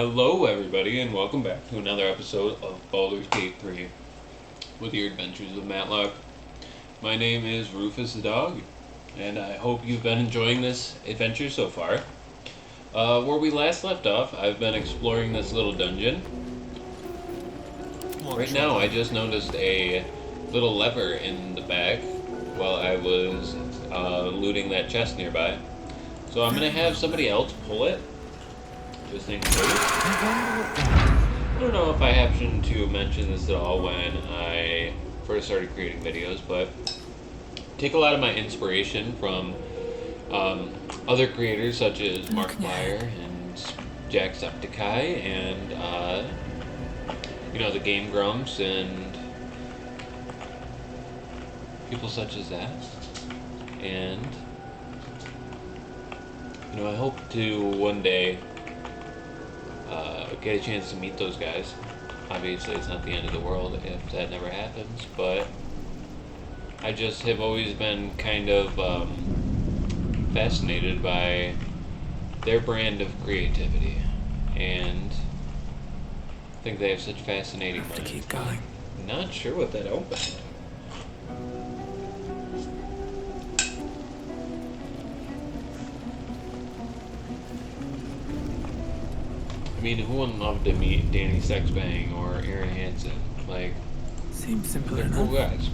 Hello everybody and welcome back to another episode of Baldurs Gate 3 with your adventures with Matlock. My name is RoofustheDogg and I hope you've been enjoying this adventure so far. Where we last left off, I've been exploring this little dungeon. Right now I just noticed a little lever in the back while I was looting that chest nearby. So I'm going to have somebody else pull it. Just in case. I don't know if I happened to mention this at all when I first started creating videos, but take a lot of my inspiration from other creators such as Markiplier and Jacksepticeye and the Game Grumps and people such as that. And I hope to one day get a chance to meet those guys. Obviously, it's not the end of the world if that never happens, but I just have always been kind of fascinated by their brand of creativity, and I think they have such fascinating minds. Keep going. Not sure what that opened. I mean, who wouldn't love to meet Danny Sexbang or Aaron Hansen? Seems simple they're enough. cool guys.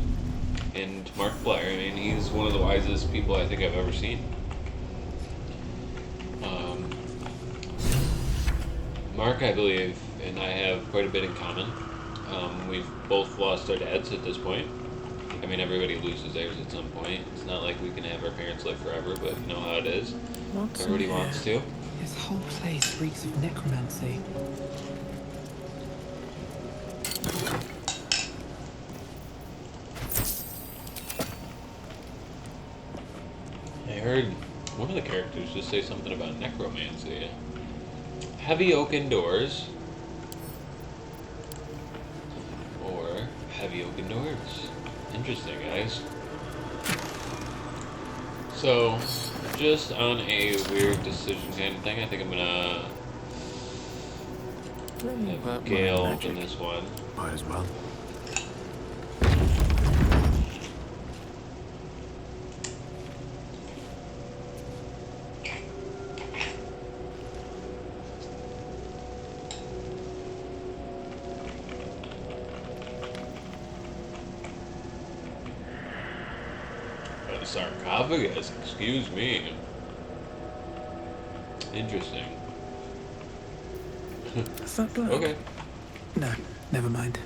And Markiplier, I mean, he's one of the wisest people I think I've ever seen. Mark, I believe, and I have quite a bit in common. We've both lost our dads at this point. I mean, everybody loses theirs at some point. It's not like we can have our parents live forever, but you know how it is. Everybody wants to. This whole place reeks of necromancy. I heard one of the characters just say something about necromancy. Heavy oaken doors. Or heavy oaken doors. Interesting, guys. So, just on a weird decision kind of thing, I think I'm gonna have Gale open this one. Might as well. A sarcophagus, excuse me. Interesting. Is that blood? Okay. No, never mind.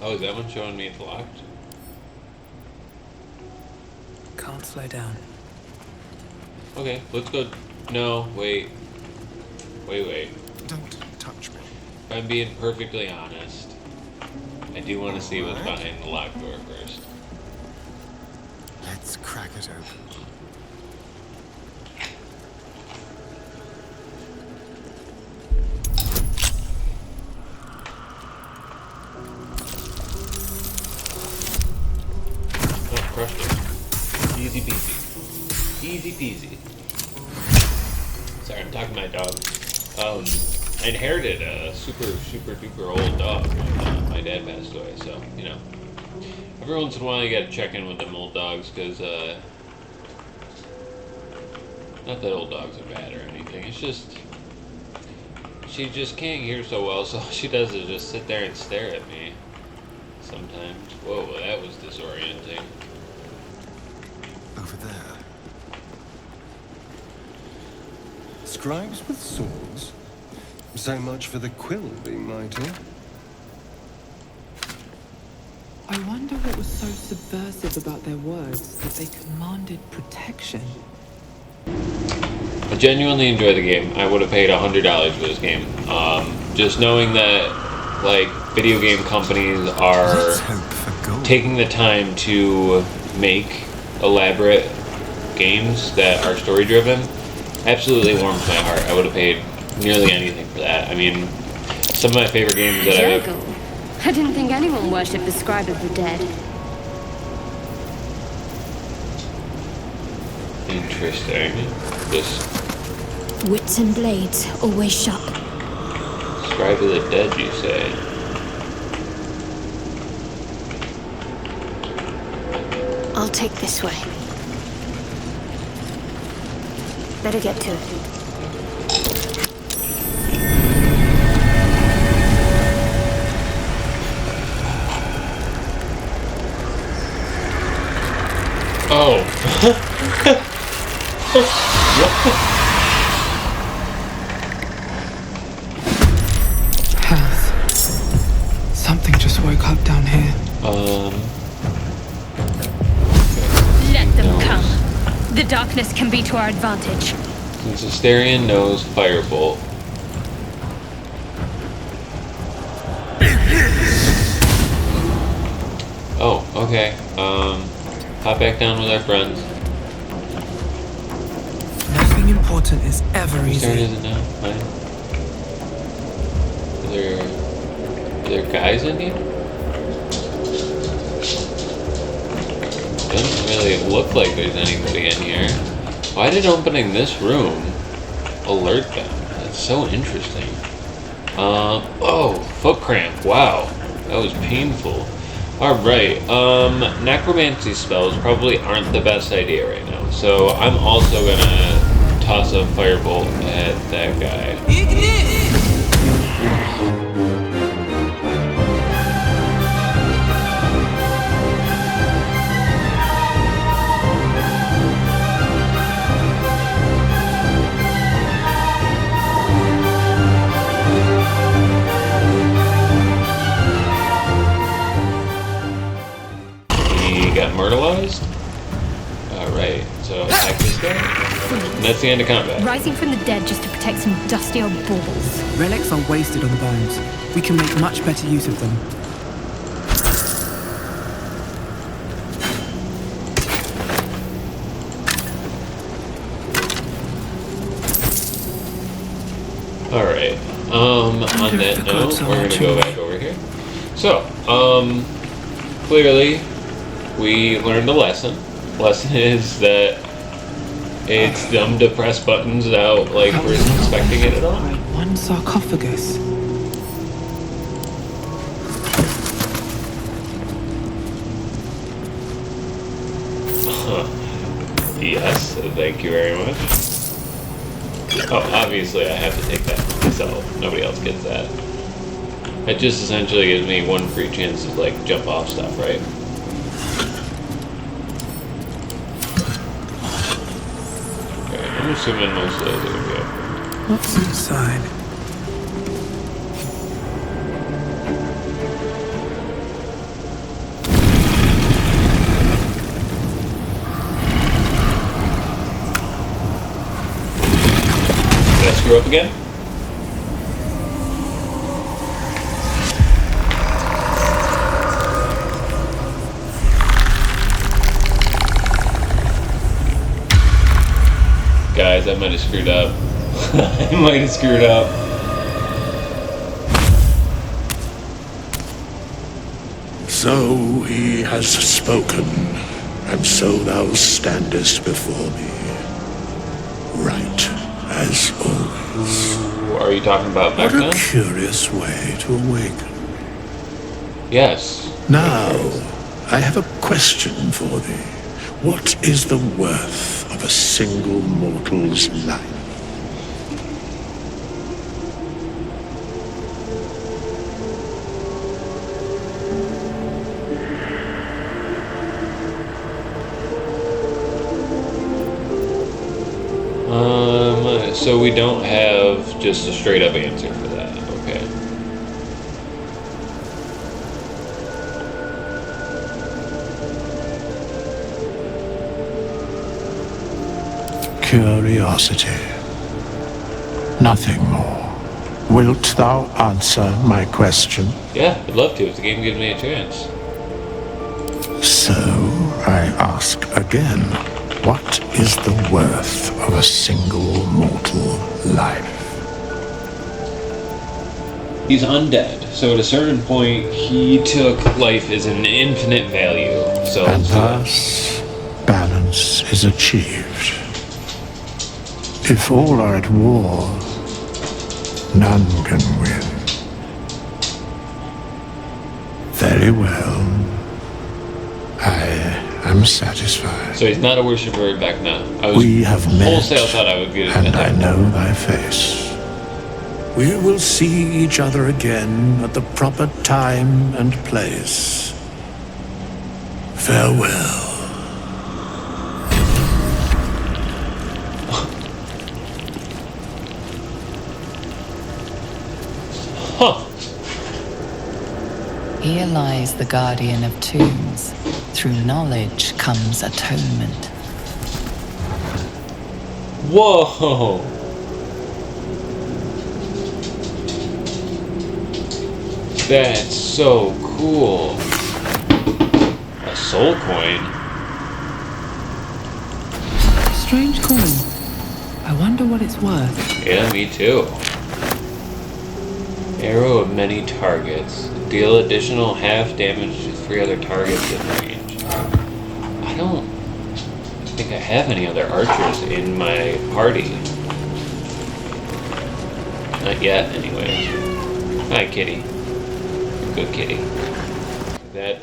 Oh, is that one showing me it's locked? Can't slow down. Okay, let's go. No, wait. Wait. Don't touch me. If I'm being perfectly honest, I do want to see what's behind the locked door first. Let's crack it open. Oh, crushed it. Easy peasy. Easy peasy. Sorry, I'm talking to my dog. I inherited a super duper old dog when my dad passed away, so, every once in a while you gotta check in with them old dogs, because, not that old dogs are bad or anything, it's just, she just can't hear so well, so all she does is just sit there and stare at me sometimes. Whoa, that was disorienting. Over there. Scribes with swords? So much for the quill being mighty. I wonder what was so subversive about their words that they commanded protection. I genuinely enjoy the game. I would have paid $100 for this game. Just knowing that, video game companies are Let's hope for gold. taking the time to make elaborate games that are story driven absolutely warms my heart. I would have paid nearly anything for that. I mean, some of my favorite games that I didn't think anyone worshipped the scribe of the dead. Interesting. Just Wits and blades, always sharp. Scribe of the dead, you say? I'll take this way. Better get to it. Oh. Health. Something just woke up down here. Let them come. The darkness can be to our advantage. Since Asterion knows Firebolt. Oh, okay. Hop back down with our friends. Nothing important is ever Whose turn easy. is it now? Mine? Are there guys in here? Doesn't really look like there's anybody in here. Why did opening this room alert them? That's so interesting. Oh, foot cramp. Wow. That was painful. Alright, necromancy spells probably aren't the best idea right now. So I'm also gonna toss a firebolt at that guy. Got myrtleized. Alright, so attack this guy. And that's the end of combat. Rising from the dead just to protect some dusty old baubles. Relics are wasted on the bones. We can make much better use of them. Alright. On that note, we're gonna go back over here. So, clearly we learned a lesson. Lesson is that it's dumb to press buttons without like we're expecting it at all. One sarcophagus. Yes, thank you very much. Oh, obviously I have to take that for myself. Nobody else gets that. It just essentially gives me one free chance to like jump off stuff, right? Okay, I'm assuming most of those are gonna be up. What's inside? Did I screw up again? Guys, I might have screwed up. I might have screwed up. So he has spoken, and so thou standest before me. Right, as always. Are you talking about back What a then? curious way to awaken. Yes. Now, I have a question for thee. What is the worth of a single mortal's life? So we don't have just a straight up answer for that. Okay. Curiosity. Nothing more. Wilt thou answer my question? Yeah, I'd love to if the game gives me a chance. So, I ask again, what is the worth of a single mortal life? He's undead, so at a certain point, he took life as an infinite value. So, And thus, balance is achieved. If all are at war, none can win. Very well. I am satisfied. So he's not a worshiper back now. We have met, wholesale thought I would get and I know thy face. We will see each other again at the proper time and place. Farewell. Huh. Here lies the guardian of tombs. Through knowledge comes atonement. Whoa. That's so cool. A soul coin. Strange coin. I wonder what it's worth. Yeah, me too. Arrow of many targets. Deal additional half damage to 3 other targets in range. I don't think I have any other archers in my party. Not yet, anyway. Hi, kitty. Good kitty. That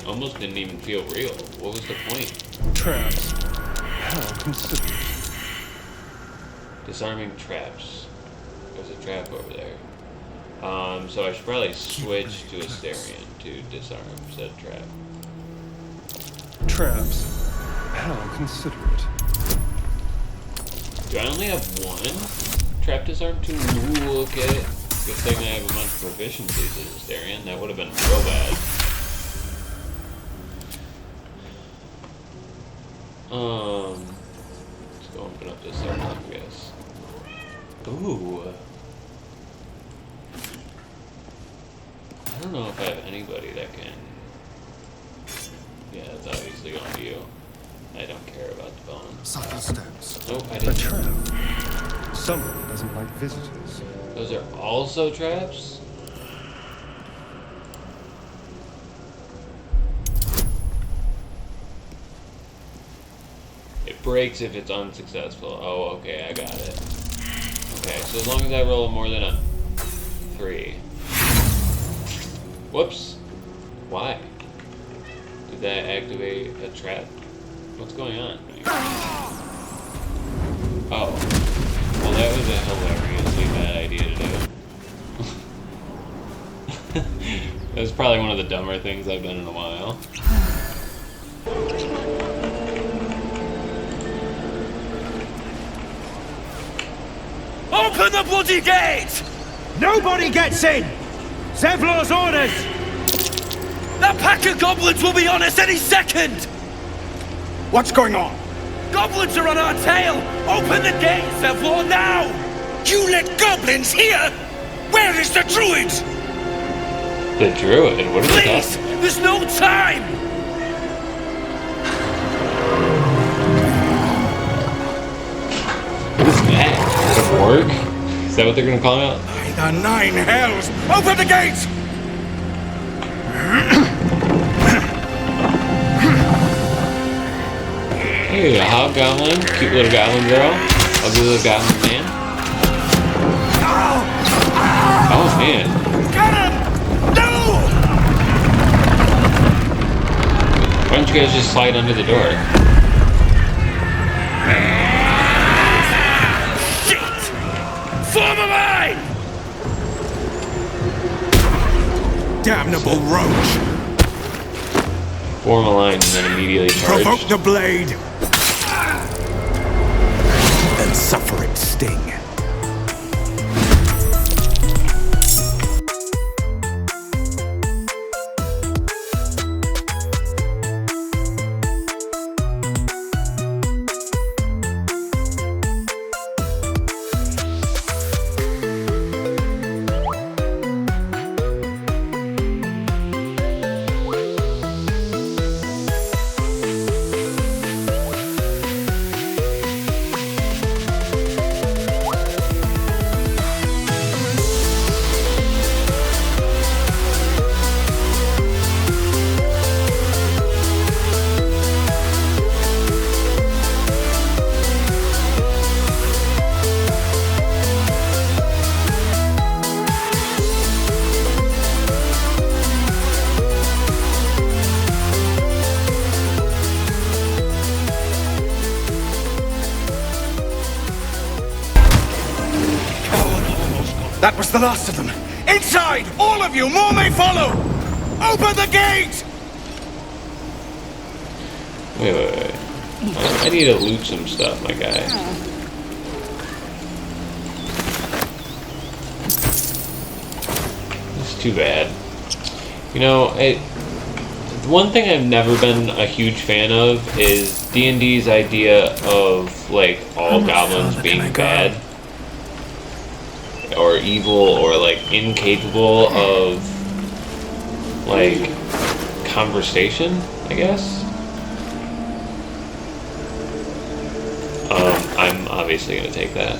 almost didn't even feel real. What was the point? Traps. How considerate. Disarming traps. There's a trap over there. So I should probably switch to Asterion to disarm said trap. Traps. How considerate. Do I only have one trap disarm tool? Ooh, okay. Good thing I have a bunch of proficiencies in Asterion. That would have been real bad. Let's go open up this circle, I guess. Ooh. I don't know if I have anybody that can... Yeah, it's obviously going to be you. I don't care about the bone. Subtle steps. Nope, I A didn't. trap. Someone doesn't like visitors. Those are also traps? It breaks if it's unsuccessful. Oh, okay, I got it. Okay, so as long as I roll more than a 3. Whoops. Why? Did that activate a trap? What's going on? Oh. Well, that was a hilariously bad idea to do. That was probably one of the dumber things I've done in a while. Open the bloody gate! Nobody gets in! Zevlor's orders! That pack of goblins will be on us any second! What's going on? Goblins are on our tail! Open the gate, Zevlor, now! You let goblins here? Where is the druid? The druid? What are they Please! talking? There's no time! What is that? Is it a orc? Is that what they're gonna call it? By the 9 hells! Open the gate! Hey, a hobgoblin. Cute little goblin girl. Ugly little goblin man. Oh, man. Get him! No! Why don't you guys just slide under the door? Shit! Form a line! Damnable roach! Form a line and then immediately charge. Provoke the blade! And suffer its sting. That's the last of them. Inside! All of you! More may follow! Open the gate! Wait. I need to loot some stuff, my guy. It's too bad. You know, one thing I've never been a huge fan of is D&D's idea of, like, all goblins being bad. Or evil, or, like, incapable of, like, conversation, I guess. I'm obviously going to take that.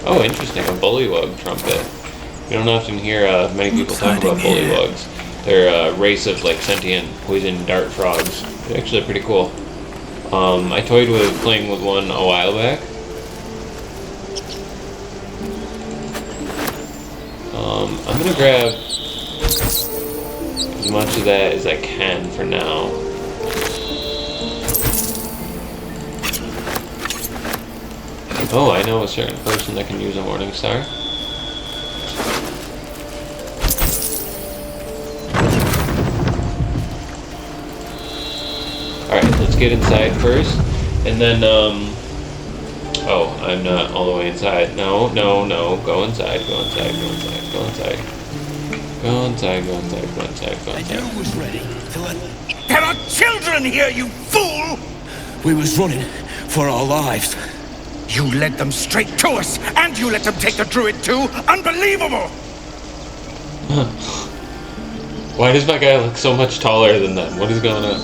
Oh, interesting, a bullywug trumpet. You don't often hear many people talk about bullywugs. They're a race of like sentient poison dart frogs. They're actually pretty cool. I toyed with playing with one a while back. I'm going to grab as much of that as I can for now. Oh, I know a certain person that can use a Morning Star. Alright, let's get inside first. And then, oh, I'm not all the way inside. No. Go inside. Go inside. I knew was ready to let... There are children here, you fool! We was running for our lives. You led them straight to us, and you let them take the druid too? Unbelievable! Why does my guy look so much taller than them? What is going on?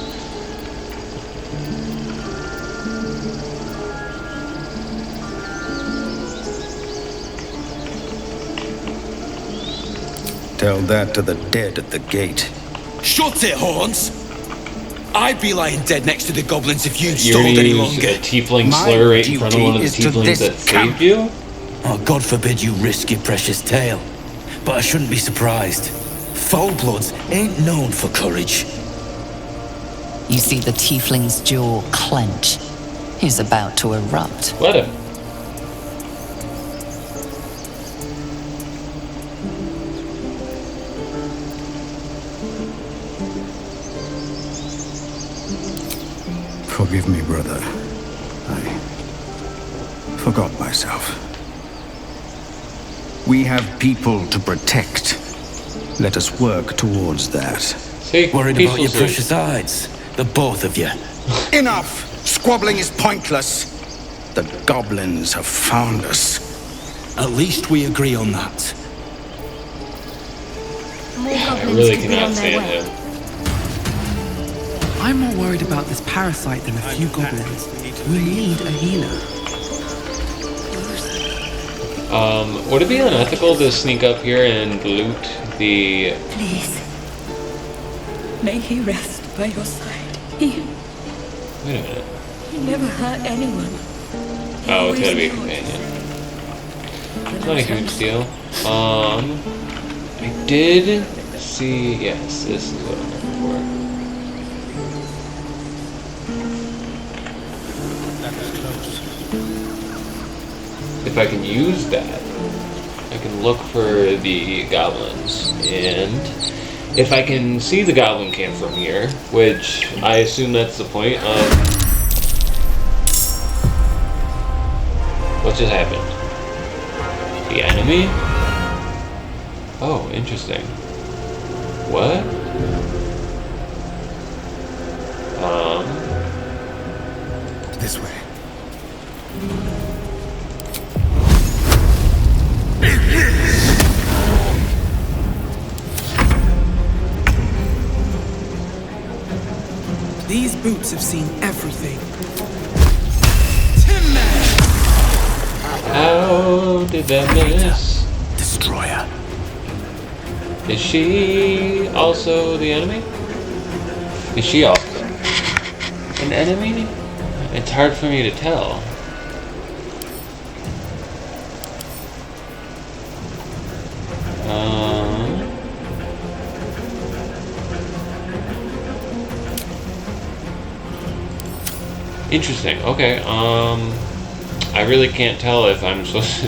Tell that to the dead at the gate. Shut it, Horns! I'd be lying dead next to the goblins if you'd You're stalled gonna any use longer. a tiefling slur right in front of one of the tieflings that saved you? Oh, God forbid you risk your precious tail. But I shouldn't be surprised. Foulbloods ain't known for courage. You see the tiefling's jaw clench. He's about to erupt. Let him. Forgive me, brother. I forgot myself. We have people to protect. Let us work towards that. See, Worried peaceful about your sleep. precious hides, the both of you. Enough! Squabbling is pointless. The goblins have found us. At least we agree on that. More I goblins really could be cannot on their stand way. him. I'm more worried about this parasite than a few goblins. We need a healer. Would it be unethical to sneak up here and loot the... Please. May he rest by your side. He Wait a minute. never hurt anyone. He Oh, it's gotta be a always companion. knows. It's not a huge deal. I did see... Yes, this is what I'm looking for. If I can use that, I can look for the goblins, and if I can see the goblin camp from here, which I assume that's the point of... What just happened? The enemy? Oh, interesting. What? This way. These boots have seen everything. How did that miss? Destroyer. Is she also the enemy? Is she also an enemy? It's hard for me to tell. Interesting. Okay. I really can't tell if I'm supposed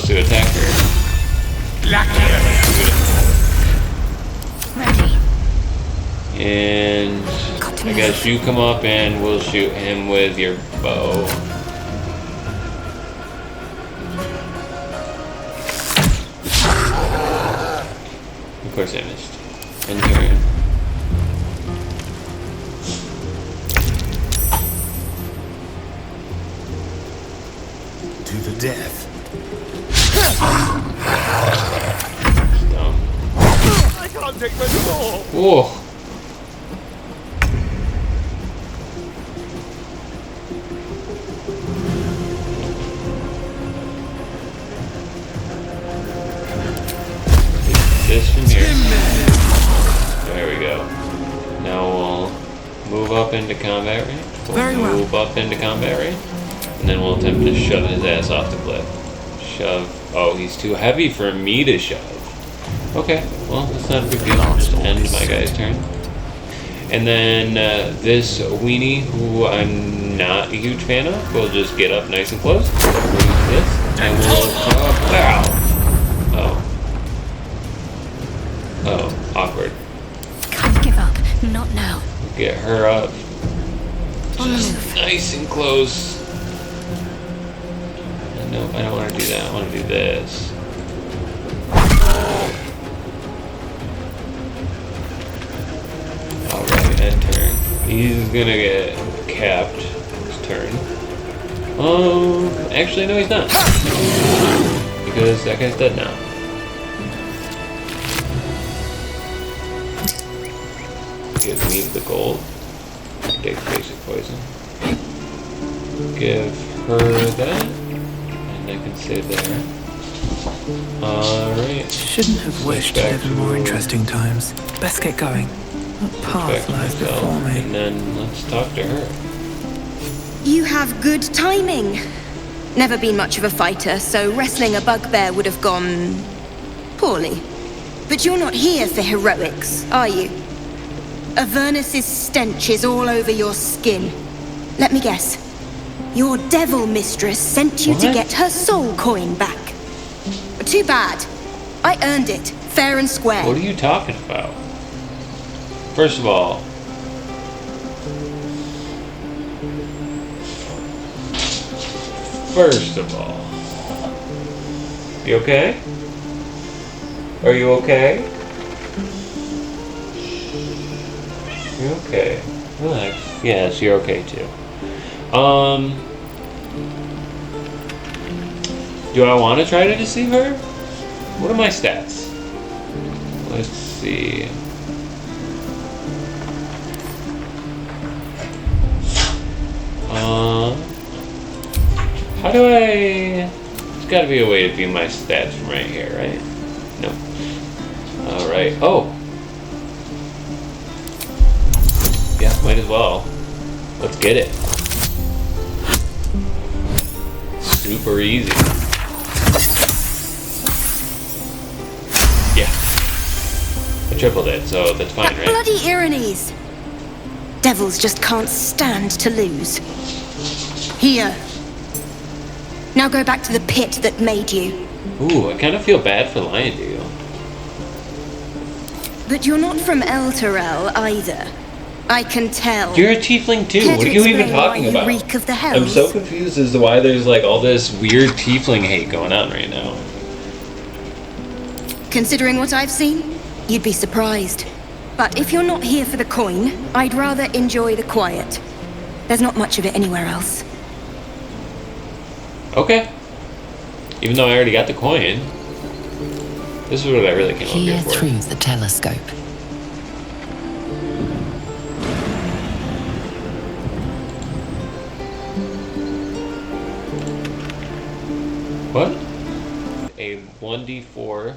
to, attack her. Ready. And I guess you come up and we'll shoot him with your bow. Of course I missed. And turn. To the death. Dumb. I can't take much more. Whoa. This from here. There we go. Now we'll move up into combat range. Very well. Move up into combat range. And then we'll attempt to shove his ass off the cliff. Shove. Oh, he's too heavy for me to shove. Okay, well, that's not a big deal. I'll just end my guy's turn. And then this weenie, who I'm not a huge fan of, will just get up nice and close. Use this. And we'll... Wow! Oh. Oh, awkward. Can't give up. Not now. Get her up. On the Just move. nice and close. No, I don't want to do that. I want to do this. Alright, end turn. He's gonna get capped his turn. Actually, no, he's not. Because that guy's dead now. Give me the gold. Take basic poison. Give her that. And I can save there. Alright. Shouldn't have wished to live in more interesting times. Best get going. What Back path to lies myself. before me? And then let's talk to her. You have good timing. Never been much of a fighter, so wrestling a bugbear would have gone poorly. But you're not here for heroics, are you? Avernus's stench is all over your skin. Let me guess. Your devil mistress sent you to What? get her soul coin back. Too bad. I earned it, fair and square. What are you talking about? First of all, you okay? Are you okay? You okay? Relax. Yes, you're okay too. Do I want to try to deceive her? What are my stats? Let's see. How do I... There's got to be a way to view my stats from right here, right? No. Alright. Oh! Yeah, might as well. Let's get it. Super easy. Yeah. I tripled it, so that's fine, That right? bloody Irenes! Devils just can't stand to lose. Here. Now go back to the pit that made you. Ooh, I kind of feel bad for lying to you. But you're not from El Terrell either. I can tell. You're a tiefling too. Care What to are you even explain why talking you about? reek of the I'm hells? so confused as to why there's like all this weird tiefling hate going on right now. Considering what I've seen, you'd be surprised. But if you're not here for the coin, I'd rather enjoy the quiet. There's not much of it anywhere else. Okay. Even though I already got the coin, this is what I really came up Peer here for. through the telescope. What? A 1d4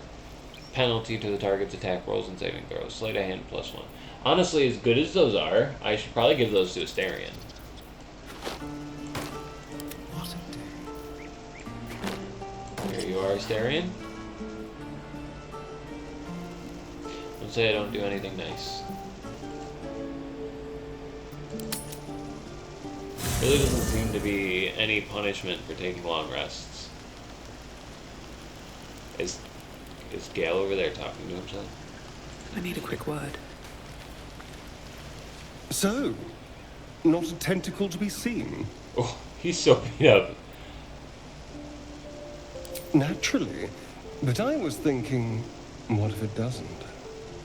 penalty to the target's attack rolls and saving throws. Sleight of hand +1. Honestly, as good as those are, I should probably give those to Asterion. Here you are, Asterion. Don't say I don't do anything nice. Really doesn't seem to be any punishment for taking long rests. Is Gale over there talking to himself? I need a quick word. So, not a tentacle to be seen? Oh, he's so beat up. Naturally. But I was thinking, what if it doesn't?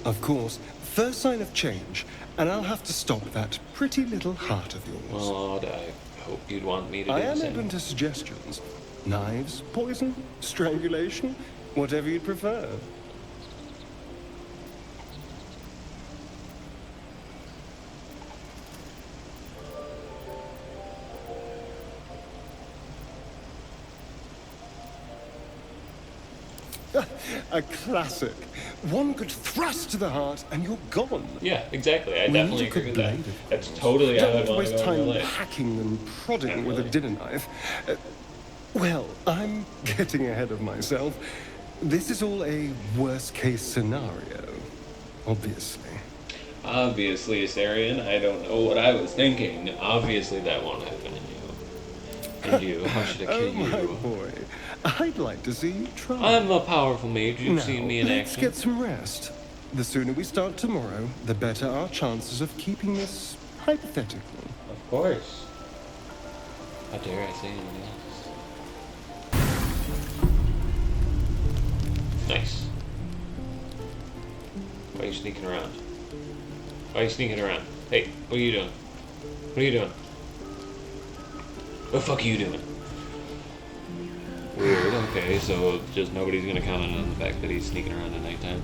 Of course, first sign of change, and I'll have to stop that pretty little heart of yours. Oh, I hope you'd want me to do I the am same. open to suggestions. Knives, poison, strangulation, whatever you'd prefer. A classic. One good thrust to the heart and you're gone. Yeah, exactly. I We definitely need a agree good with that. blade. That's totally how I Don't want waste to go in time real life. hacking and prodding with a dinner knife. Well, I'm getting ahead of myself. This is all a worst-case scenario, obviously. Obviously, Asarian, I don't know what I was thinking. Obviously, that won't happen in you. And you, how should I kill Oh, my you? boy. I'd like to see you try. I'm a powerful mage. You've Now, seen me in let's action. get some rest. The sooner we start tomorrow, the better our chances of keeping this hypothetical. Of course. How dare I say anything else? Nice. Why are you sneaking around? Why are you sneaking around? Hey, what are you doing? What are you doing? What the fuck are you doing? Weird, okay, so just nobody's gonna comment on the fact that he's sneaking around at nighttime.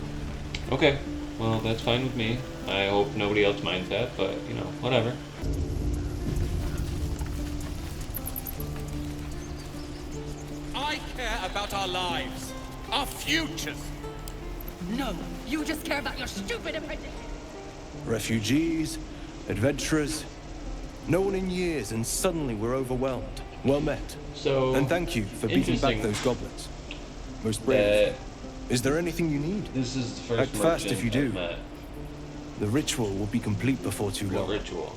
Okay, well, that's fine with me. I hope nobody else minds that, but, you know, whatever. I care about our lives, our futures. No, you just care about your stupid apprentice. Refugees, adventurers, no one in years, and suddenly we're overwhelmed. Well met. So, and thank you for beating back those goblins. Most brave. Is there anything you need? This is the first Act fast if you do. I've met. The ritual will be complete before too long. What ritual?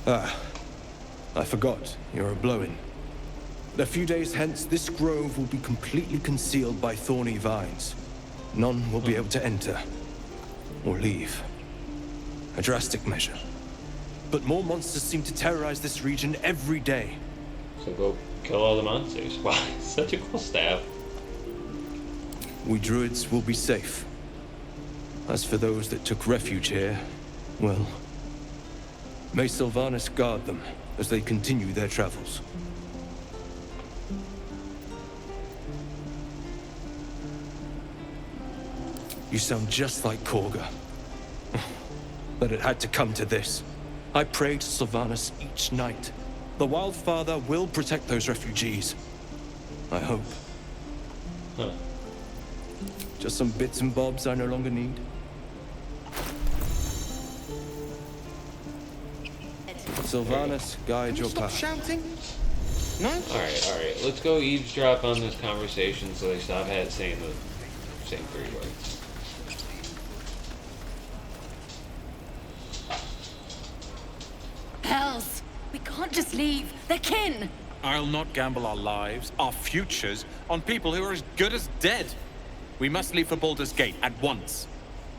Ah, I forgot. You're a blow-in. A few days hence, this grove will be completely concealed by thorny vines. None will be able to enter or leave. A drastic measure. But more monsters seem to terrorize this region every day. So go kill all the monsters. Wow, such a cool staff. We druids will be safe. As for those that took refuge here, well, may Sylvanas guard them as they continue their travels. You sound just like Korga. But it had to come to this. I pray to Sylvanas each night. The Wildfather will protect those refugees. I hope. Huh. Just some bits and bobs I no longer need. Sylvanas, guide your path. Shouting? No? Alright. Let's go eavesdrop on this conversation so they stop saying the same 3 words. Hells! We can't just leave. They're kin! I'll not gamble our lives, our futures, on people who are as good as dead. We must leave for Baldurs Gate at once.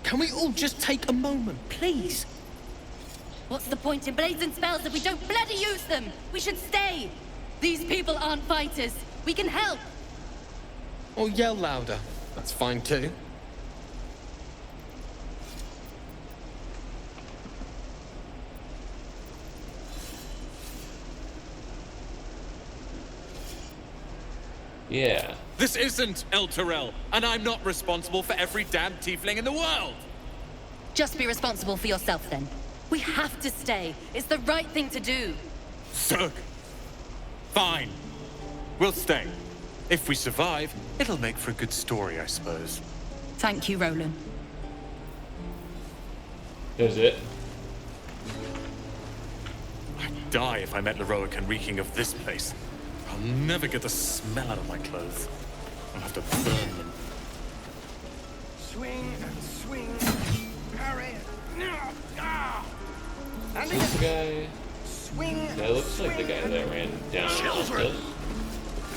Can we all just take a moment, please? What's the point in blazing spells if we don't bloody use them? We should stay! These people aren't fighters. We can help! Or yell louder. That's fine too. Yeah. This isn't El Terrell, and I'm not responsible for every damn tiefling in the world! Just be responsible for yourself then. We have to stay. It's the right thing to do. Zerg! Fine. We'll stay. If we survive, it'll make for a good story, I suppose. Thank you, Roland. Is it? I'd die if I met Leroican reeking of this place. I'll never get the smell out of my clothes. I'll have to burn them. Swing and swing. Parry. And This guy. swing. That looks like the guy that ran down. Children,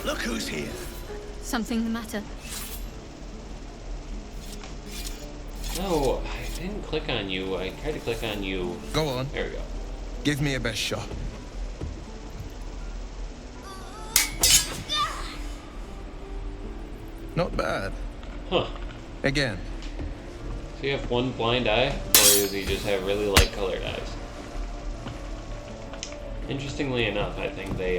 look who's here. Something the matter? No, I didn't click on you. I tried to click on you. Go on. There we go. Give me your best shot. Not bad. Huh. Again. Does he have one blind eye, or does he just have really light colored eyes? Interestingly enough, I think they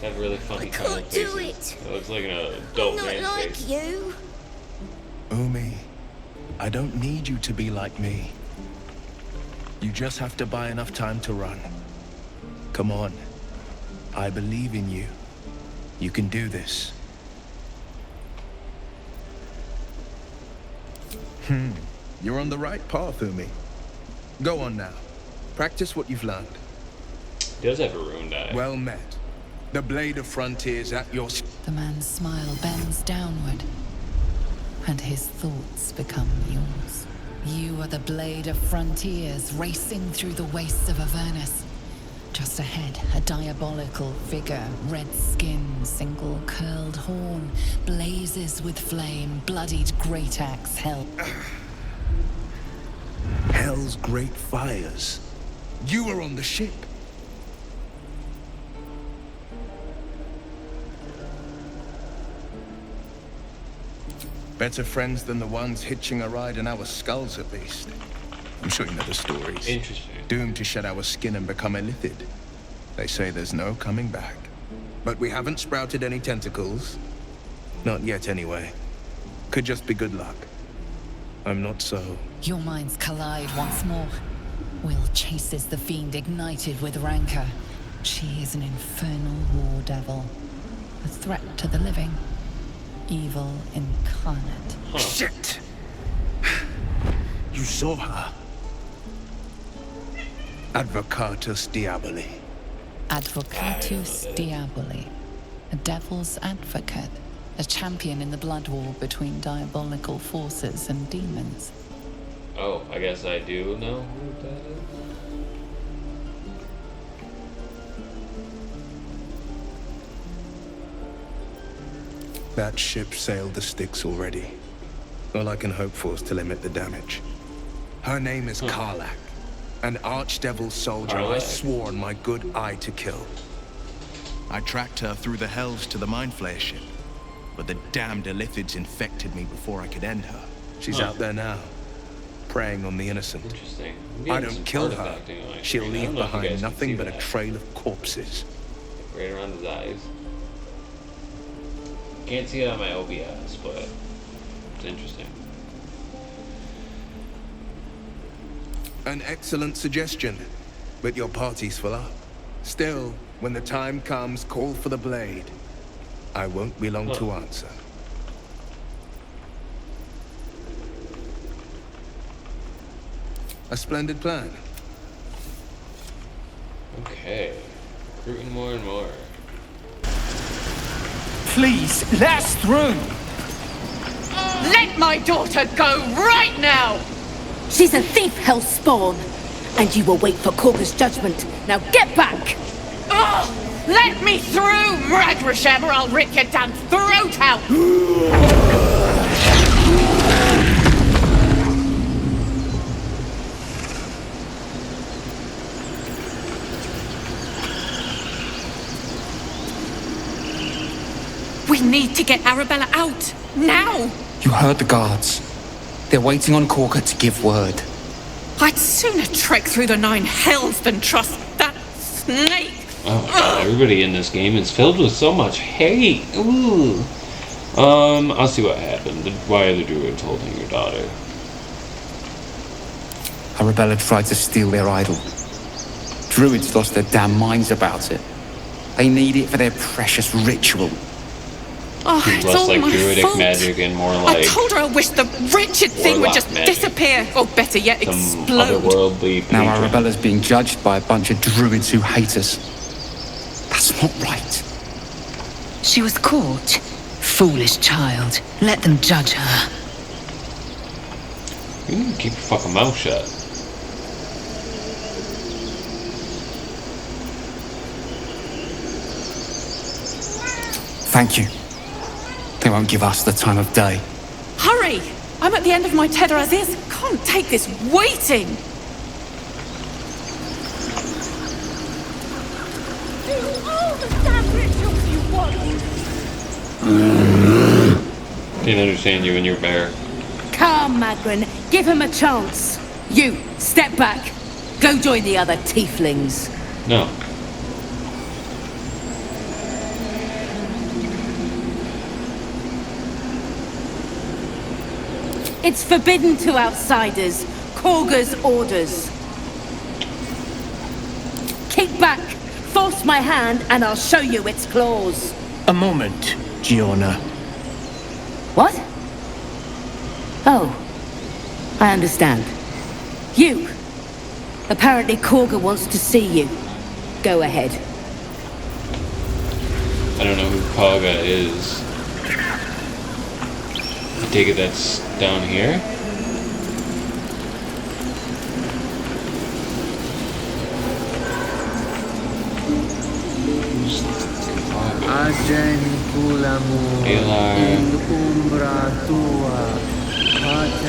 have really funny colored faces. It looks like an adult man's face. You. Umi, I don't need you to be like me. You just have to buy enough time to run. Come on. I believe in you. You can do this. You're on the right path, Umi. Go on now. Practice what you've learned. He does have a ruined eye. Well met. The blade of frontiers at your... The man's smile bends downward, and his thoughts become yours. You are the blade of frontiers racing through the wastes of Avernus. Just ahead, a diabolical figure, red skin, single curled horn, blazes with flame, bloodied great axe held. Hell's great fires. You were on the ship. Better friends than the ones hitching a ride in our skulls, at least. I'm sure you know the stories. Interesting. Doomed to shed our skin and become illithid. They say there's no coming back. But we haven't sprouted any tentacles. Not yet, anyway. Could just be good luck. I'm not so... Your minds collide once more. Will chases the fiend ignited with rancor. She is an infernal war devil. A threat to the living. Evil incarnate. Huh. Shit! You saw her. Advocatus Diaboli. Advocatus Diaboli. A devil's advocate. A champion in the blood war between diabolical forces and demons. Oh, I guess I do know who that is. That ship sailed the Styx already. All I can hope for is to limit the damage. Her name is Karlak, an archdevil soldier I swore on my good eye to kill. I tracked her through the hells to the Mind Flayer ship, but the damned Illithids infected me before I could end her. She's out there now, preying on the innocent. Interesting. I don't kill her. She'll leave behind nothing but a trail of corpses. Right around his eyes. Can't see it on my OBS, but it's interesting. An excellent suggestion, but your party's full up. Still, when the time comes, call for the blade. I won't be long to answer. A splendid plan. Okay. Recruiting more and more. Please, let us through! Let my daughter go right now! She's a thief, hell spawn! And you will wait for Corker's judgment. Now get back! Oh, let me through, Mragrashem, or I'll rip your damn throat out! We need to get Arabella out, now! You heard the guards. They're waiting on Corker to give word. I'd sooner trek through the 9 hells than trust that snake! Oh, God, everybody in this game is filled with so much hate. Ooh. I'll see what happened. Why are the druids holding your daughter? Arabella tried to steal their idol. Druids lost their damn minds about it. They need it for their precious ritual. Oh, it's less all like my druidic fault. magic and more like I told her I wish the wretched thing would just magic. disappear, or better yet, some explode. otherworldly Now patron. Arabella's being judged by a bunch of druids who hate us. That's not right. She was caught. Foolish child. Let them judge her. You need to keep your fucking mouth shut. Thank you. won't give us the time of day. Hurry! I'm at the end of my tether as is. Can't take this waiting. Do all the damn rituals you want. Can't understand you when you're bare. Come, Magrin, give him a chance. You, step back. Go join the other tieflings. No. It's forbidden to outsiders. Korga's orders. Kick back, force my hand, and I'll show you its claws. A moment, Giona. What? Oh, I understand. You. Apparently Korga wants to see you. Go ahead. I don't know who Kaga is. I take it that's down here?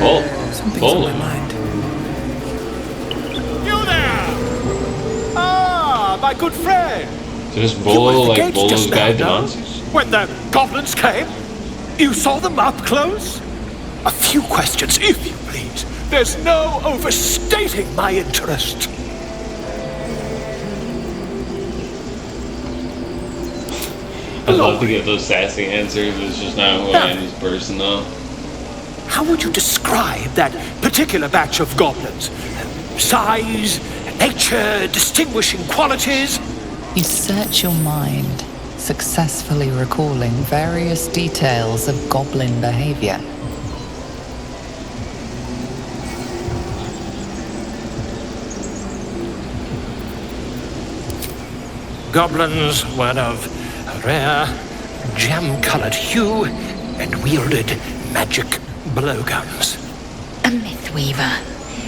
Oh, something's on my mind. You there! Ah, my good friend! So does Volo like Volo's guide the no? monsters? When the goblins came, you saw them up close? A few questions, if you please. There's no overstating my interest. I'd love to get those sassy answers. It's just not who I am as a person, though. How would you describe that particular batch of goblins? Size, nature, distinguishing qualities? You search your mind, successfully recalling various details of goblin behavior. Goblins were of a rare, jam-colored hue and wielded magic blowguns. A mythweaver.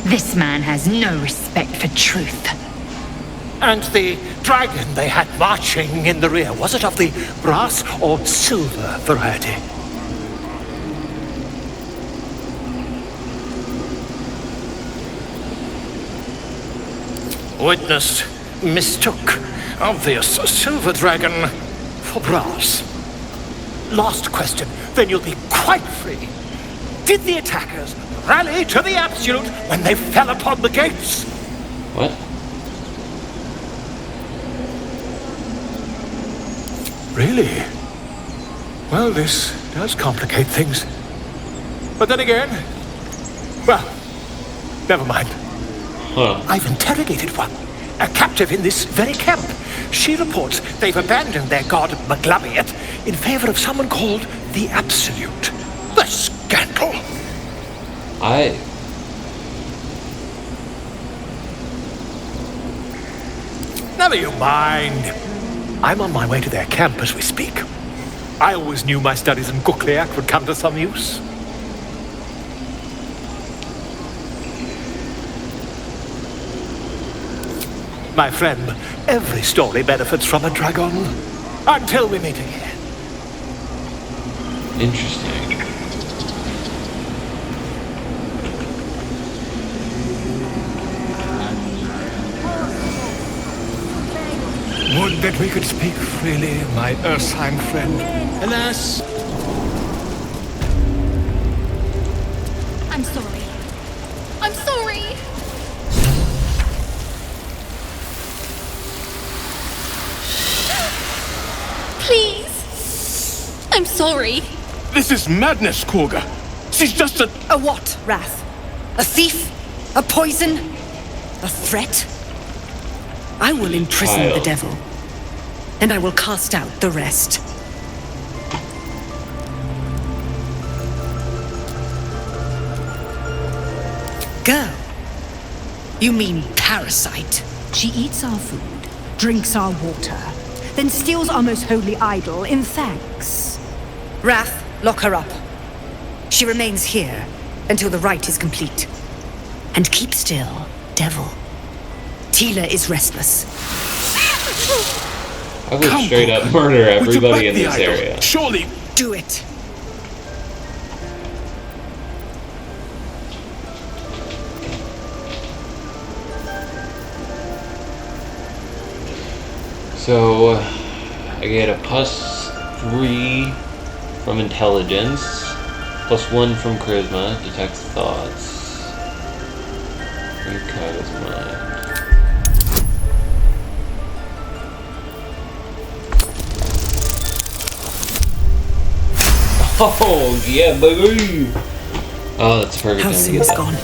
This man has no respect for truth. And the dragon they had marching in the rear, was it of the brass or silver variety? Witness mistook obvious silver dragon for brass. Last question, then you'll be quite free. Did the attackers rally to the absolute when they fell upon the gates? What? Really? Well, this does complicate things. But then again, well, never mind. Huh. I've interrogated one, a captive in this very camp. She reports they've abandoned their god Maglabiet in favor of someone called the Absolute. The scandal! Never you mind. I'm on my way to their camp as we speak. I always knew my studies in Gukliak would come to some use. My friend, every story benefits from a dragon. Until we meet again. Interesting. Would that we could speak freely, my Ursheim friend. Alas! I'm sorry. I'm sorry! Please! I'm sorry. This is madness, Korga. She's just a what, Wrath? A thief? A poison? A threat? I will imprison the devil, and I will cast out the rest. Girl? You mean parasite? She eats our food, drinks our water, then steals our most holy idol in thanks. Wrath, lock her up. She remains here until the rite is complete. And keep still, devil. Tila is restless. I would straight up murder everybody in this area. Surely. Do it. So I get a +3 from intelligence, +1 from charisma, detects thoughts. Read Kaga's mind. Oh yeah, baby! Oh, that's the perfect time to Halsin get is that. gone.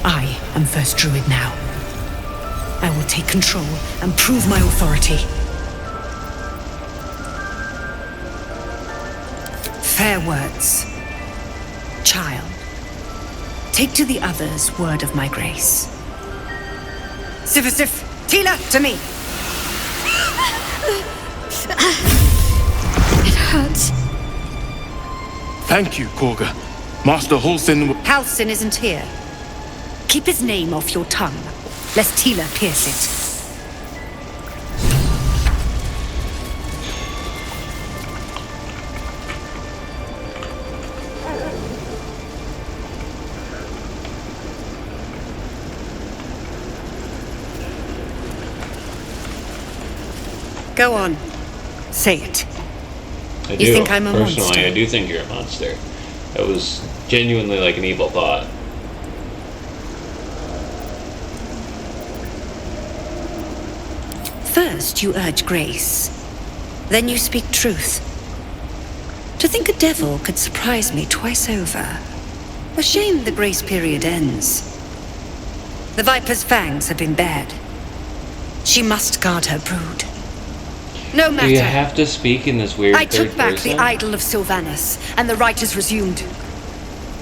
I am first druid now. I will take control and prove my authority. Fair words. Child, take to the others word of my grace. Sifasif, Tila, to me! It hurts. Thank you, Korga. Master Halsin... Halsin isn't here. Keep his name off your tongue, lest Tila pierce it. Go on. Say it. I You do. think I'm a Personally, monster? I do think you're a monster. That was genuinely like an evil thought. First you urge grace, then you speak truth. To think a devil could surprise me twice over. A shame the grace period ends. The Viper's fangs have been bared. She must guard her brood. No matter. Do you have to speak in this weird I took third back person? the idol of Sylvanus, and the rite is resumed.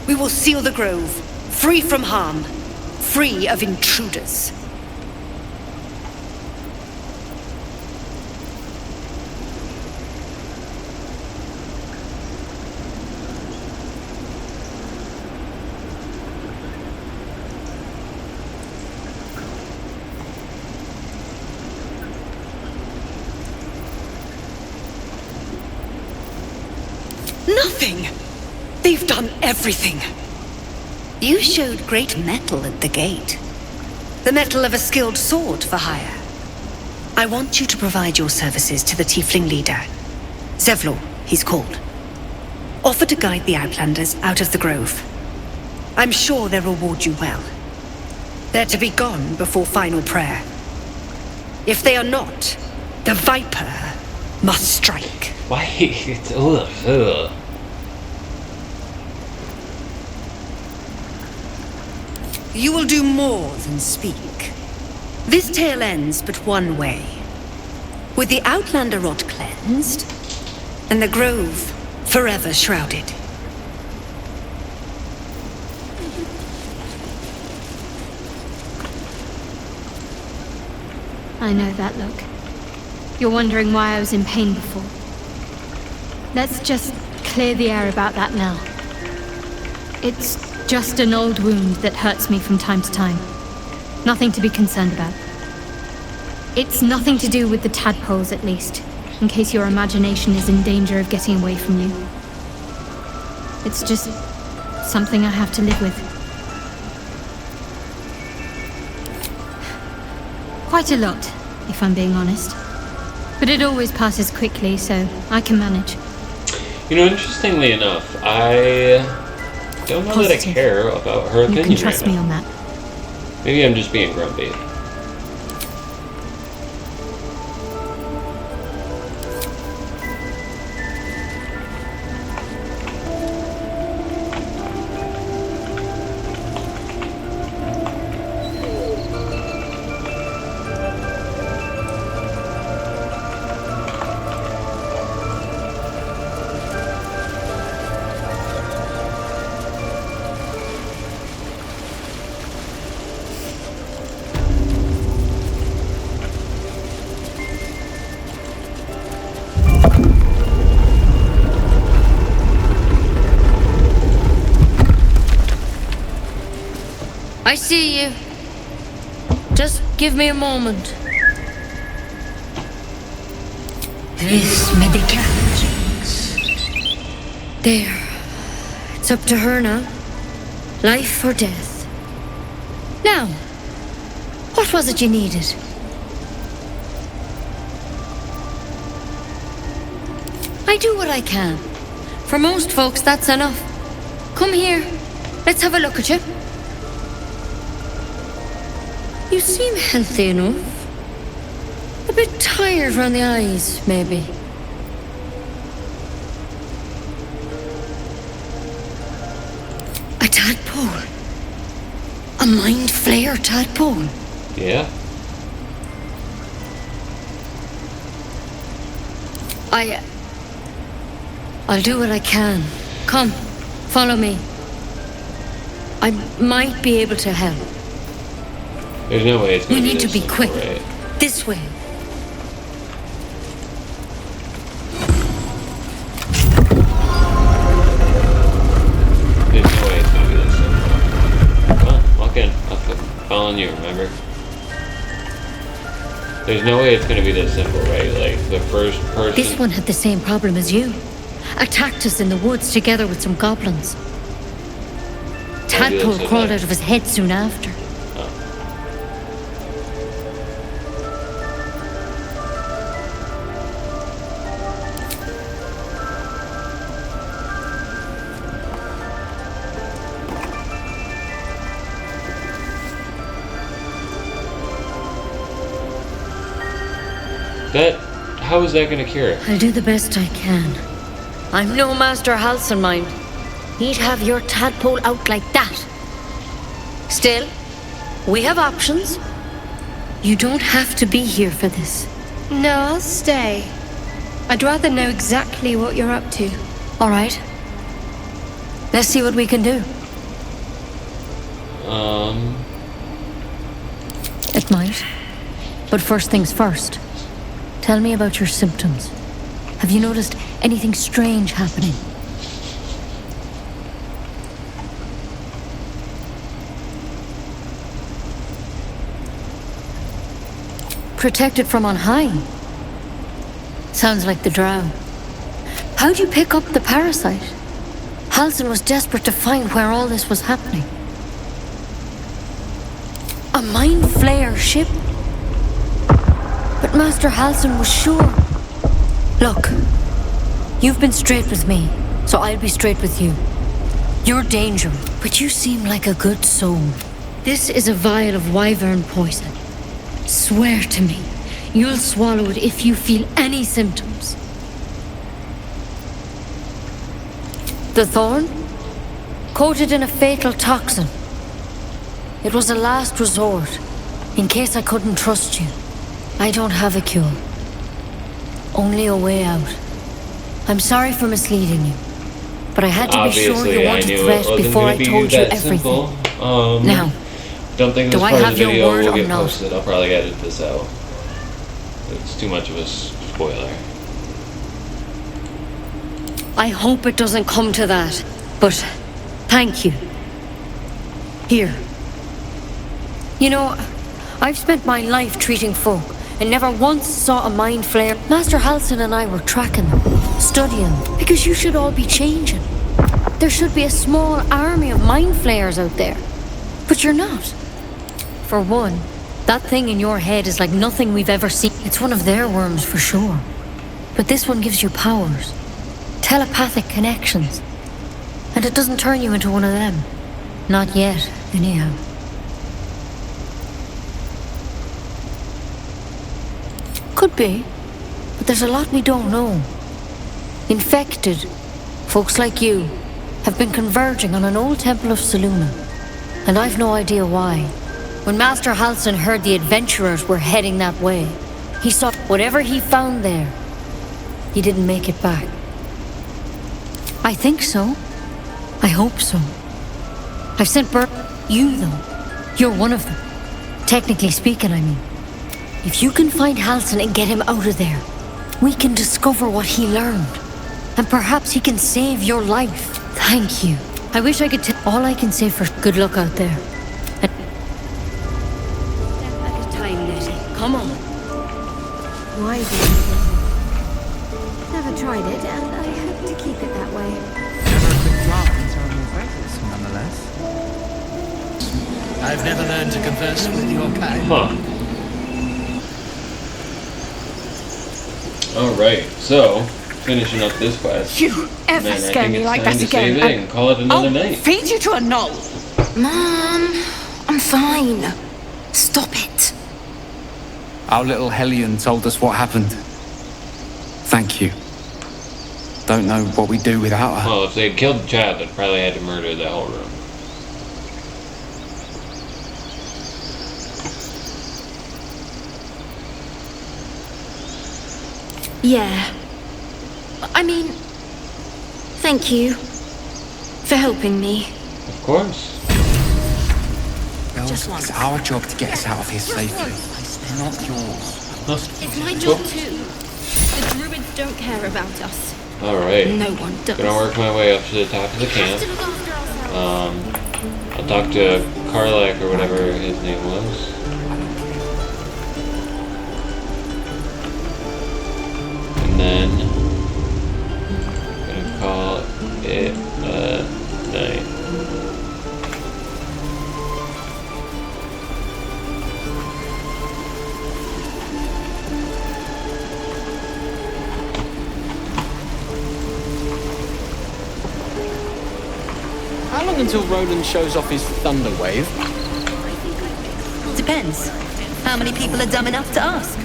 We will seal the grove, free from harm, free of intruders. Nothing! They've done everything! You showed great mettle at the gate. The mettle of a skilled sword for hire. I want you to provide your services to the tiefling leader. Zevlor, he's called. Offer to guide the Outlanders out of the grove. I'm sure they'll reward you well. They're to be gone before final prayer. If they are not, the Viper must strike. Why? It's, ugh. You will do more than speak. This tale ends but one way. With the Outlander rot cleansed, and the grove forever shrouded. I know that look. You're wondering why I was in pain before. Let's just clear the air about that now. It's just an old wound that hurts me from time to time. Nothing to be concerned about. It's nothing to do with the tadpoles, at least, in case your imagination is in danger of getting away from you. It's just something I have to live with. Quite a lot, if I'm being honest. But it always passes quickly, so I can manage. You know, interestingly enough, I don't know that I care about her opinion. You can trust right me now. on that. Maybe I'm just being grumpy. I see you. Just give me a moment. This medication. There. It's up to her now. Life or death. Now, what was it you needed? I do what I can. For most folks, that's enough. Come here. Let's have a look at you. You seem healthy enough. A bit tired around the eyes, maybe. A tadpole. A mind flayer tadpole. Yeah. I'll do what I can. Come, follow me. I might be able to help. There's no way it's gonna We be need to this be simple, quick. right? This way. There's no way it's gonna be this simple. Come on, walk in. I'll follow you, remember? There's no way it's gonna be this simple, right? Like, the first person... This one had the same problem as you. Attacked us in the woods together with some goblins. Tadpole crawled out of his head soon after. How is that gonna cure it? I'll do the best I can. I'm no Master Halsin, mind. He'd have your tadpole out like that. Still, we have options. You don't have to be here for this. No, I'll stay. I'd rather know exactly what you're up to. All right. Let's see what we can do. It might. But first things first. Tell me about your symptoms. Have you noticed anything strange happening? Protected from on high? Sounds like the drow. How'd you pick up the parasite? Halsin was desperate to find where all this was happening. A mind flayer ship? But Master Halsin was sure. Look, you've been straight with me, so I'll be straight with you. You're dangerous, but you seem like a good soul. This is a vial of wyvern poison. Swear to me, you'll swallow it if you feel any symptoms. The thorn? Coated in a fatal toxin. It was a last resort, in case I couldn't trust you. I don't have a cure. Only a way out. I'm sorry for misleading you, but I had to be sure you weren't a threat before I told you everything. Now, don't think this do I part of have the your video word will or get not? posted. I'll probably edit this out. It's too much of a spoiler. I hope it doesn't come to that, but thank you. Here. You know, I've spent my life treating folk and never once saw a mind flare. Master Halsin and I were tracking them, studying them, because you should all be changing. There should be a small army of mind flayers out there, but you're not. For one, that thing in your head is like nothing we've ever seen. It's one of their worms for sure, but this one gives you powers, telepathic connections, and it doesn't turn you into one of them. Not yet, anyhow. Could be, but there's a lot we don't know. Infected, folks like you, have been converging on an old temple of Selûne, and I've no idea why. When Master Halsin heard the adventurers were heading that way, he saw whatever he found there. He didn't make it back. I think so. I hope so. I've sent you, though. You're one of them. Technically speaking, I mean. If you can find Halsin and get him out of there, we can discover what he learned. And perhaps he can save your life. Thank you. I wish I could tell. All I can say for good luck out there. Step at a time, Nettie. Come on. Why do you? Never tried it, and I hope to keep it that way. Never a quick draft on your phrases, nonetheless. I've never learned to converse with your kind. Huh. Alright, so finishing up this quest. You ever Then I scare think me it's like time that to again? save it and call it another I'll night. feed you to a knoll. Mom, I'm fine. Stop it. Our little Hellion told us what happened. Thank you. Don't know what we'd do without her. Well, if they had killed the child, they'd probably had to murder the whole room. Yeah. I mean, thank you for helping me. Of course. Well, Just once. it's our job to get us out of here safely. Not yours. It's my job too. The druids don't care about us. Alright. No one does. Gonna work my way up to the top of the camp. I'll talk to Karlak or whatever his name was. And then gonna call it a night. How long until Roland shows off his thunder wave? Depends. How many people are dumb enough to ask?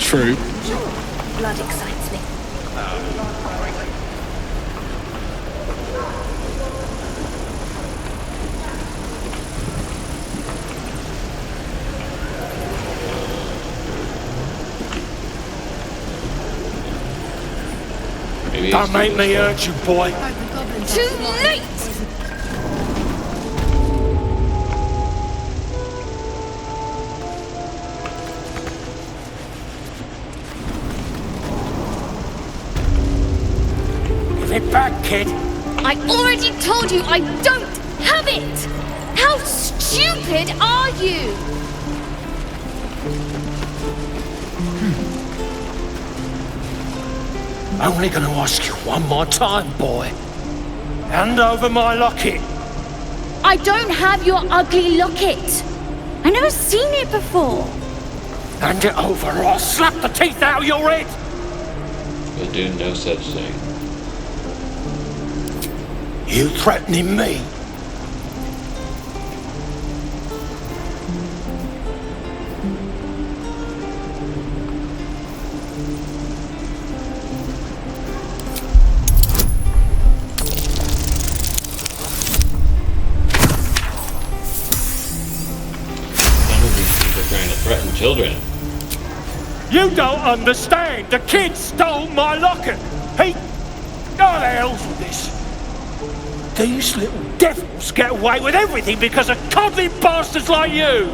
True. Blood excites me. Maybe Don't make me hurt you, boy. Too late! Give it back, kid. I already told you I don't have it! How stupid are you? Only gonna ask you one more time, boy. Hand over my locket. I don't have your ugly locket. I've never seen it before. Hand it over or I'll slap the teeth out of your head. You'll do no such thing. You threatening me? Some of these people are trying to threaten children. You don't understand. The kid stole my locket. He... How the hell's with this? These little devils get away with everything because of coddling bastards like you.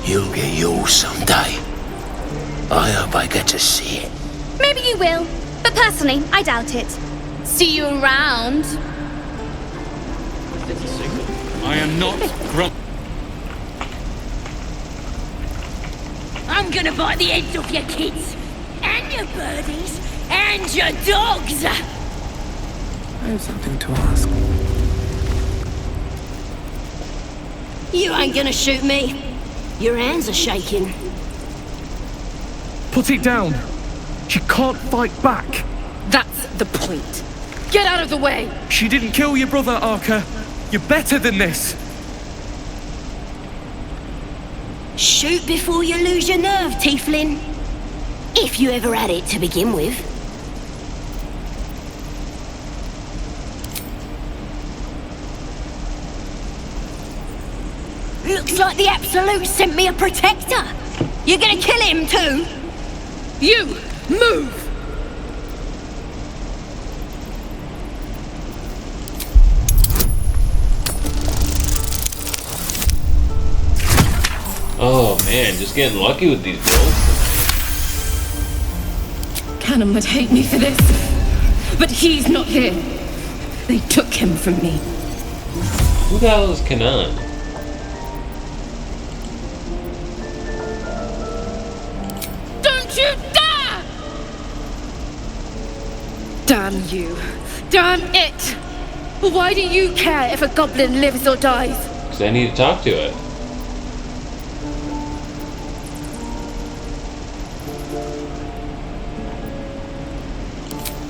You'll get yours someday. I hope I get to see it. Maybe you will, but personally, I doubt it. See you around. I am not grump. I'm gonna bite the heads off your kids, and your birdies, and your dogs! I have something to ask. You ain't gonna shoot me. Your hands are shaking. Put it down. She can't fight back. That's the point. Get out of the way! She didn't kill your brother, Arca. You're better than this. Shoot before you lose your nerve, Tiefling. If you ever had it to begin with. Looks like the Absolute sent me a protector. You're gonna kill him too? You, move! Oh man, just getting lucky with these builds. Cannon would hate me for this, but he's not here. They took him from me. Who the hell is Kanan? Don't you dare! Damn you. Damn it! Why do you care if a goblin lives or dies? Because I need to talk to it.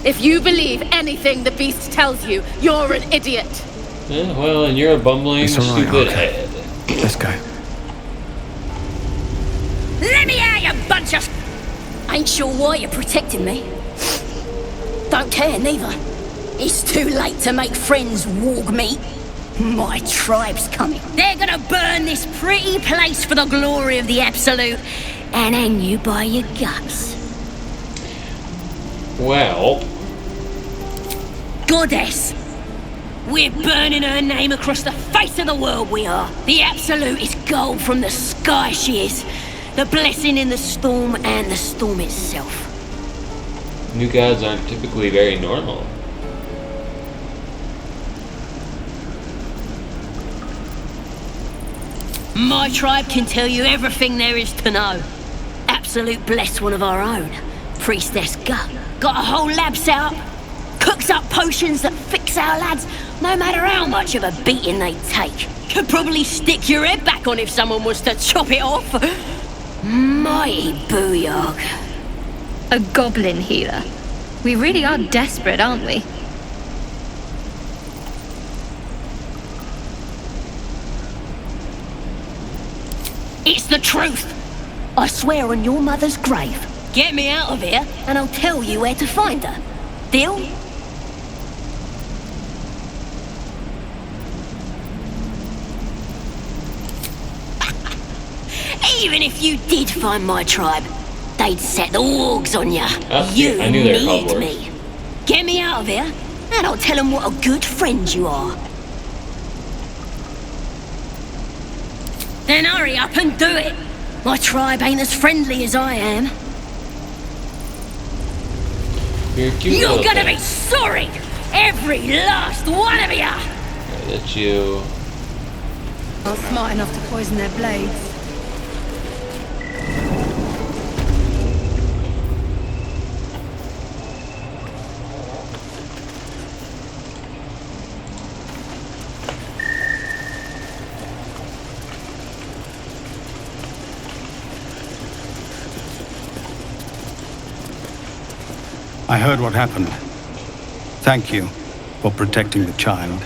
If you believe anything the beast tells you, you're an idiot. Yeah, well, and you're a bumbling, stupid head. Let's go. Let me out, you bunch of... Ain't sure why you're protecting me. Don't care, neither. It's too late to make friends, warg meat. My tribe's coming. They're gonna burn this pretty place for the glory of the Absolute and hang you by your guts. Well... Goddess! We're burning her name across the face of the world, we are. The Absolute is gold from the sky, she is. The blessing in the storm and the storm itself. New gods aren't typically very normal. My tribe can tell you everything there is to know. Absolute bless one of our own. Priestess Gut. Got a whole lab set up. Cooks up potions that fix our lads, no matter how much of a beating they take. Could probably stick your head back on if someone was to chop it off. Mighty booyog. A goblin healer. We really are desperate, aren't we? It's the truth. I swear on your mother's grave. Get me out of here, and I'll tell you where to find her. Deal? Even if you did find my tribe, they'd set the wargs on ya. You I knew they were called need wargs. me. Get me out of here, and I'll tell them what a good friend you are. Then hurry up and do it. My tribe ain't as friendly as I am. You're gonna be sorry, every last one of ya. That's you. Not smart enough to poison their blades. I heard what happened. Thank you for protecting the child.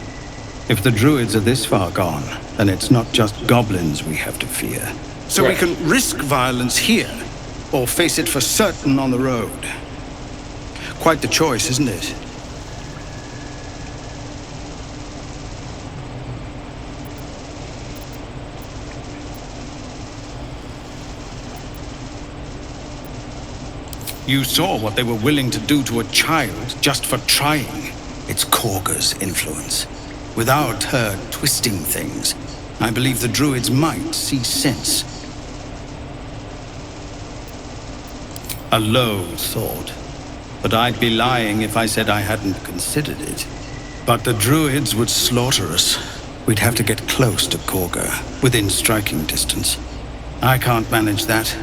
If the druids are this far gone, then it's not just goblins we have to fear. So we can risk violence here, or face it for certain on the road. Quite the choice, isn't it? You saw what they were willing to do to a child just for trying. It's Korga's influence. Without her twisting things, I believe the druids might see sense. A low thought, but I'd be lying if I said I hadn't considered it. But the druids would slaughter us. We'd have to get close to Korga, within striking distance. I can't manage that.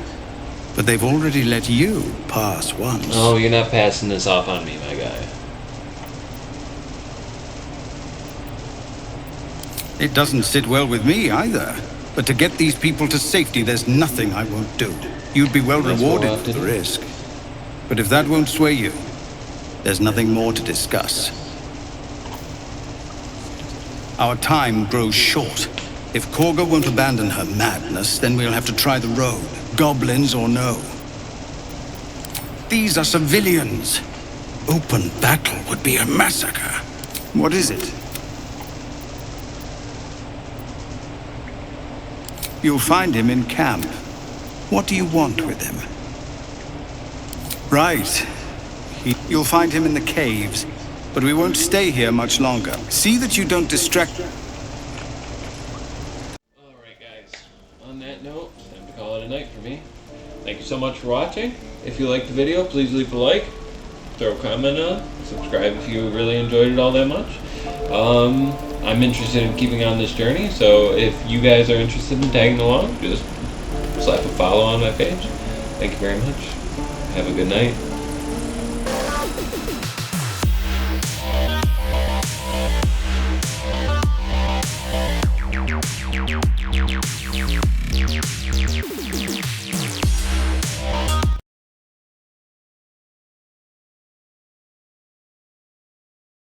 But they've already let you pass once. Oh, you're not passing this off on me, my guy. It doesn't sit well with me either. But to get these people to safety, there's nothing I won't do. You'd be well rewarded for the risk. But if that won't sway you, there's nothing more to discuss. Our time grows short. If Korga won't abandon her madness, then we'll have to try the road. Goblins or no. These are civilians. Open battle would be a massacre. What is it? You'll find him in camp. What do you want with him? Right. You'll find him in the caves. But we won't stay here much longer. See that you don't distract... On that note, it's time to call it a night for me. Thank you so much for watching. If you liked the video, please leave a like, throw a comment on, subscribe if you really enjoyed it all that much. I'm interested in keeping on this journey, so if you guys are interested in tagging along, just slap a follow on my page. Thank you very much. Have a good night.